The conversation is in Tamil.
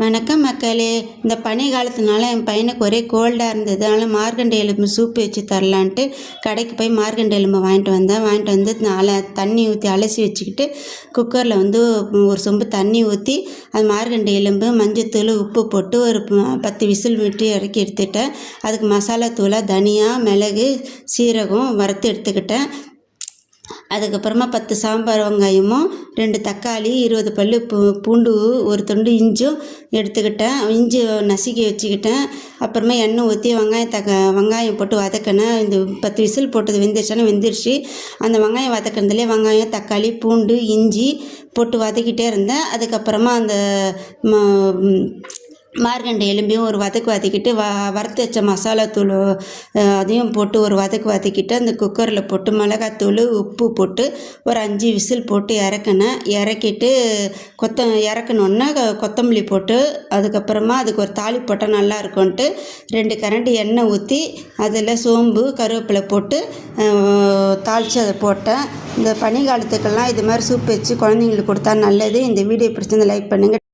வணக்கம் மக்களே. இந்த பனி காலத்தினால என் பையனுக்கு ஒரே கோல்டாக இருந்தது. அதனால் மார்கண்ட எலும்பு சூப்பு வச்சு தரலான்ட்டு கடைக்கு போய் மார்கண்ட எலும்பு வாங்கிட்டு வந்து தண்ணி ஊற்றி அலசி வச்சுக்கிட்டு குக்கரில் ஒரு சொம்பு தண்ணி ஊற்றி அது மார்கண்ட எலும்பு மஞ்சத்தூள் உப்பு போட்டு ஒரு 10 விசில் விட்டு இறக்கி எடுத்துக்கிட்டேன். அதுக்கு மசாலா தூளாக தனியா மிளகு சீரகம் வறுத்து எடுத்துக்கிட்டேன். அதுக்கப்புறமா 10 சாம்பார் வெங்காயமும் 2 தக்காளி 20 பல்லு பூண்டு ஒரு துண்டு இஞ்சும் எடுத்துக்கிட்டேன். இஞ்சி நசுக்கி வச்சுக்கிட்டேன். அப்புறமா எண்ணெய் ஊற்றி வெங்காயம் போட்டு வதக்கினேன். இந்த 10 விசில் போட்டது வெந்துருச்சு. அந்த வெங்காயம் வதக்கினதுலேயே வெங்காயம் தக்காளி பூண்டு இஞ்சி போட்டு வதக்கிட்டே இருந்தேன். அதுக்கப்புறமா அந்த மார்கண்ட எலும்பையும் ஒரு வதக்கிட்டு வறுத்து வச்ச மசாலா தூள் அதையும் போட்டு ஒரு வதக்கிட்டு அந்த குக்கரில் போட்டு மிளகாத்தூள் உப்பு போட்டு ஒரு 5 விசில் போட்டு இறக்கிட்டு இறக்கணுன்னா கொத்தமல்லி போட்டு அதுக்கப்புறமா அதுக்கு ஒரு தாளி போட்டால் நல்லா இருக்கும்ன்ட்டு 2 கரண்டி எண்ணெய் ஊற்றி அதில் சோம்பு கருவேப்பிலை போட்டு தாளித்து அதை போட்டேன். இந்த பனி காலத்துக்கெல்லாம் இது மாதிரி சூப் வச்சு குழந்தைங்களுக்கு கொடுத்தா நல்லது. இந்த வீடியோ பிடிச்சிருந்தா லைக் பண்ணுங்கள்.